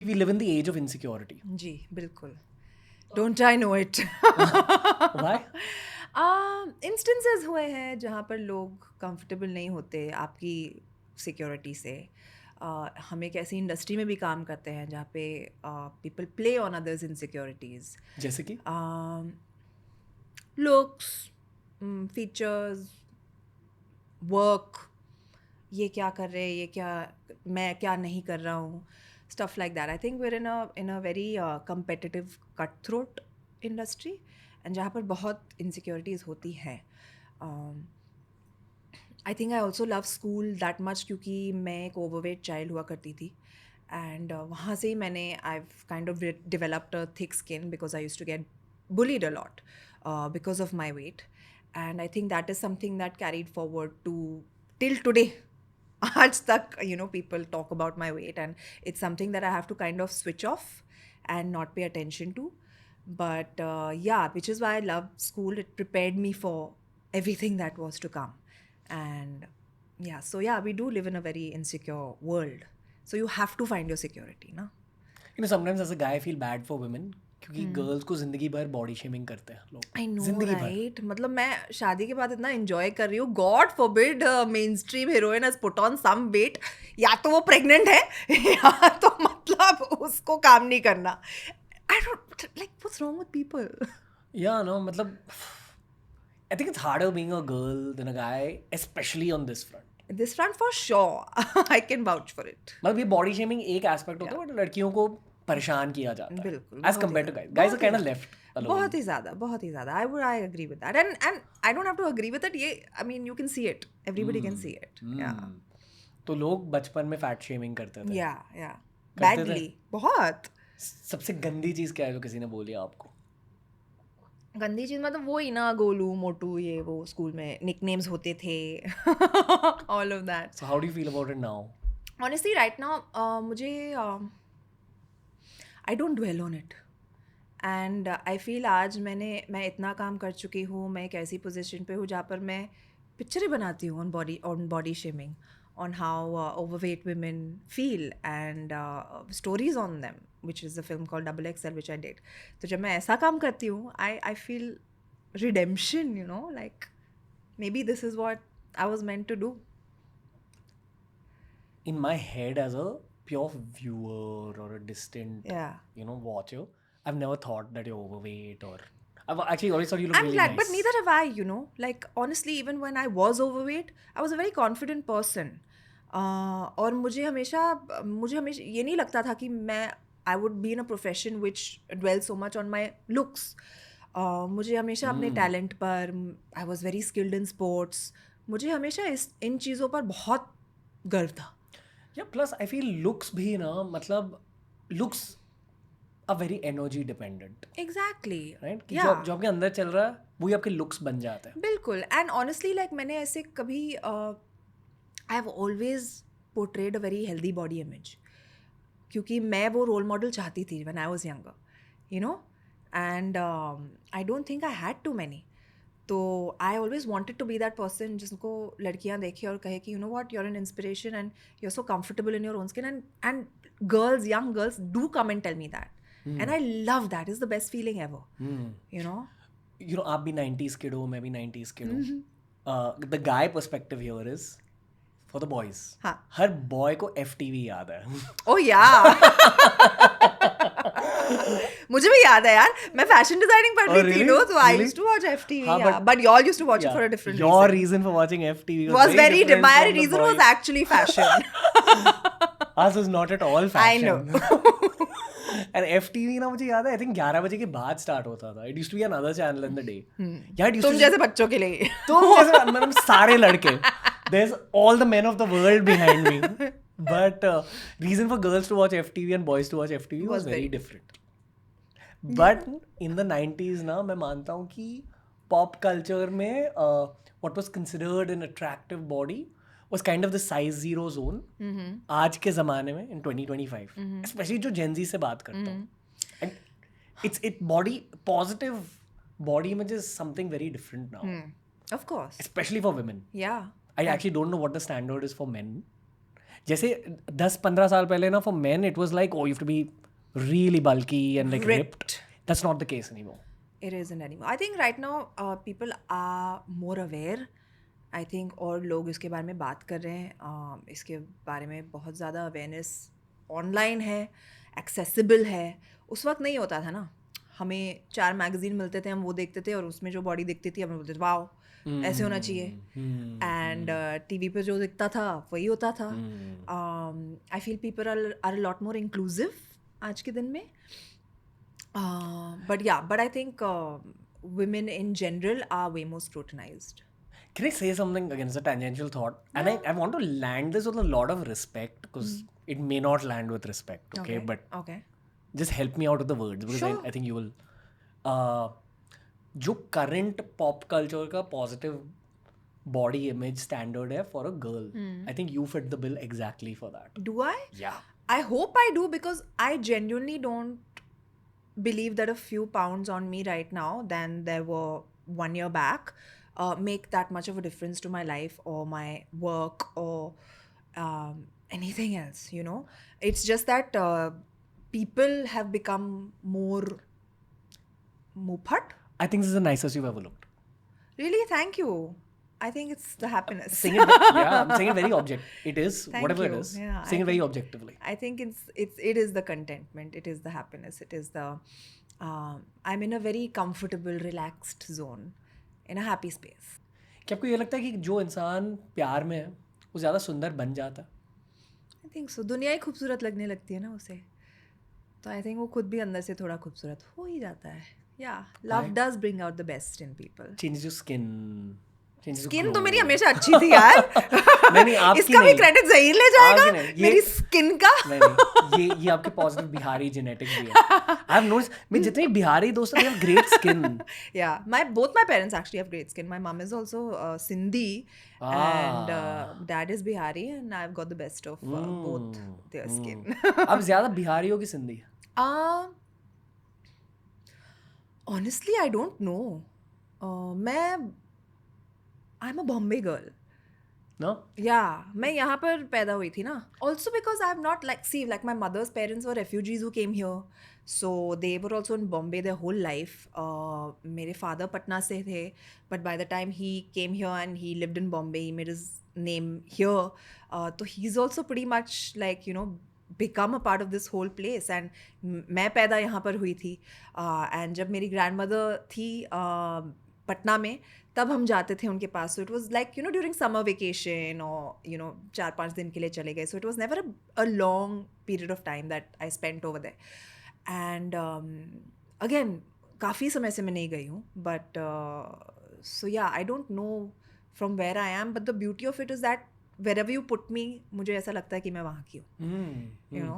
We live in the age of insecurity. जी बिल्कुल. Don't I know it? Why? Instances हुए हैं जहाँ पर लोग कंफर्टेबल नहीं होते आपकी सिक्योरिटी से. हम एक ऐसी इंडस्ट्री में भी काम करते हैं जहाँ पे people play on others insecurities. जैसे कि लुक्स, फीचर्स, वर्क, ये क्या कर रहे हैं, ये क्या, मैं क्या नहीं कर रहा हूँ, stuff like that. I think we're in a very competitive cutthroat industry, and जहाँ पर बहुत insecurities होती हैं. I think I also love school that much क्योंकि मैं एक overweight child हुआ करती थी. And वहाँ से ही मैंने I've kind of developed a thick skin because I used to get bullied a lot because of my weight. And I think that is something that carried forward to till today. आज तक people talk about my weight, and it's something that I have to kind of switch off and not pay attention to. But yeah, which is why I love school. It prepared me for everything that was to come. And yeah, so yeah, we do live in a very insecure world. So you have to find your security, na? sometimes as a guy I feel bad for women क्योंकि girls को जिंदगी भर body shaming करते हैं लोग. I know जिंदगी भर. Right. मतलब मैं शादी के बाद इतना एंजॉय कर रही हूँ. God forbid mainstream heroine has put on some weight. या तो वो प्रेग्नेंट है या तो मतलब उसको काम नहीं करना. I don't like what's wrong with people. Yeah, no, मतलब I think it's harder being a girl than a guy, especially on this front. This front for sure. I can vouch for it. मतलब ये body shaming एक aspect होता है but लड़कियों को परेशान किया जाता है. बिल्कुल, As compared to guys. Guys are kind of left alone. बहुत ही ज़्यादा. I agree with that. And I don't have to agree with it. ये I mean you can see it. Everybody can see it. Yeah. तो लोग बचपन में fat shaming करते थे. Yeah. करते थे? Badly. बहुत. सबसे गंदी चीज क्या है जो किसी ने बोली आपको? गंदी चीज़ मतलब वो ही ना, गोलू मोटू, ये वो स्कूल में निकनेम्स होते थे. All of that. So how do you feel about it now? Honestly right now मुझे I don't dwell on it. And I feel आज मैं इतना काम कर चुकी हूँ. मैं एक ऐसी पोजीशन पे हूँ जहाँ पर मैं पिक्चरें बनाती हूँ on body shaming, on how overweight women feel, and stories on them, which is a film called Double XL which I did. तो जब मैं ऐसा काम करती हूँ, I feel redemption, like maybe this is what I was meant to do. In my head as a pure viewer or a distant Yeah. watcher, I've never thought that you're overweight, or I've actually always thought you look I'm really glad, nice. but neither have I. Like honestly, even when I was overweight, I was a very confident person. और मुझे हमेशा ये नहीं लगता था कि मैं I would be in a profession which dwells so much on my looks. मुझे हमेशा अपने टैलेंट पर, I was very skilled in sports. मुझे हमेशा इन चीज़ों पर बहुत गर्व था. Yeah, plus I feel looks भी ना, मतलब looks are very energy dependent, Exactly. right? कि Yeah. जो आपके अंदर चल रहा है वही आपके looks बन जाते हैं. बिल्कुल. एंड ऑनेस्टली लाइक मैंने ऐसे कभी I have always portrayed a very healthy body image, क्योंकि मैं वो रोल मॉडल चाहती थी when I was younger, and I don't think I had too many. तो I always wanted to be that person जिसको लड़कियां देखें और कहे कि you know what, you are an inspiration and you are so comfortable in your own skin, and girls, young girls do come and tell me that. And I love that. It's the best feeling ever. आप भी 90s kid हो, मैं भी 90s kid हूँ. The guy perspective here is for the boys. हाँ. हर boy को FTV याद है. Oh yeah. मुझे भी याद है यार. मैं फैशन डिजाइनिंग पढ़ रही थी, तो I used to watch FTV. हाँ, yeah. But y'all used to watch it for a different reason. Your reason for watching FTV was very different my from the reason was boys. actually fashion. Us is not at all fashion. I know. And FTV ना मुझे याद है, I think 11 बजे के बाद start होता था. It used to be another channel in the day. Yeah, it used तुम to जैसे बच्चों के लिए. तुम जैसे मतलब सारे लड़के. There's all the men of the world behind me. But reason for girls to watch FTV and boys to watch FTV was very different. But in the 90s ना मैं मानता हूँ कि pop culture में what was considered an attractive body was kind of the size zero zone. आज के ज़माने में in 2025, especially जो Gen Z से बात करता हूँ, and it's body positive body image is something very different now. Of course. Especially for women. Yeah. I actually don't know what the standard is for men. जैसे 10-15 साल पहले ना for men it was like oh you have to be really bulky and like ripped. That's not the case anymore. It isn't anymore. I think right now people are more aware. I think और लोग इसके बारे में बात कर रहे हैं. इसके बारे में बहुत ज़्यादा अवेयरनेस ऑनलाइन है, एक्सेसिबल है. उस वक्त नहीं होता था ना. हमें 4 मैगजीन मिलते थे, हम वो देखते थे और उसमें जो बॉडी दिखती थी हम बोलते थे वाओ ऐसे होना चाहिए. एंड टीवी पे जो दिखता था वही होता था. I feel people are lot more inclusive आज के दिन में. But I think women in general are way more scrutinized. Can I say something again? It's a tangential thought. And I want to land this with a lot of respect because it may not land with respect, okay? But just help me out with the words because Sure. I think you will. जो current pop culture का positive body image standard है for a girl, I think you fit the bill exactly for that. Do I? Yeah. I hope I do because I genuinely don't believe that a few pounds on me right now than there were 1 year back make that much of a difference to my life or my work or anything else, you know. It's just that people have become more muphat. I think this is the nicest you've ever looked. Really? Thank you. I think it's the happiness. Saying it, yeah, I'm saying it very objective. It is Thank whatever you. it is. Yeah, saying it very objectively. I think it is the contentment. It is the happiness. It is the I'm in a very comfortable, relaxed zone, in a happy space. क्या आपको ये लगता है कि जो इंसान प्यार में है वो ज़्यादा सुंदर बन जाता है? I think so. दुनिया ही खूबसूरत लगने लगती है ना उसे. तो I think वो खुद भी अंदर से थोड़ा खूबसूरत हो ही जाता है. Yeah, love does bring out the best in people. Changes your skin. Skin तो मेरी हमेशा अच्छी थी यार. नहीं आपकी इसका भी क्रेडिट ज़हीर ले जाएगा मेरी स्किन का. नहीं ये आपके पॉजिटिव बिहारी जेनेटिक भी है. आई हैव नोटिस मैं जितने बिहारी दोस्त हैं great skin. Yeah, both my parents actually have great skin. My mom is also Sindhi and dad is Bihari and I've got the best of both their skin. अब ज़्यादा बिहारी हो कि Sindhi? Honestly, I don't know. I'm a Bombay girl. No? Yeah, मैं यहाँ पर पैदा हुई थी ना. Also because I have not like my mother's parents were refugees who came here. So they were also in Bombay their whole life. मेरे father Patna से थे. But by the time he came here and he lived in Bombay, he made his name here. So he's also pretty much like, you know, become a part of this whole place. And मैं पैदा यहाँ पर हुई थी. And जब मेरी grandmother थी पटना में तब हम जाते थे उनके पास. So it was like you know during summer vacation और यू नो 4-5 दिन के लिए चले गए. So it was never a long period of time that I spent over there. And again काफ़ी समय से मैं नहीं गई हूँ. But so yeah I don't know from where I am. But the beauty of it is that wherever you put me मुझे ऐसा लगता है कि मैं वहाँ की हूँ. You know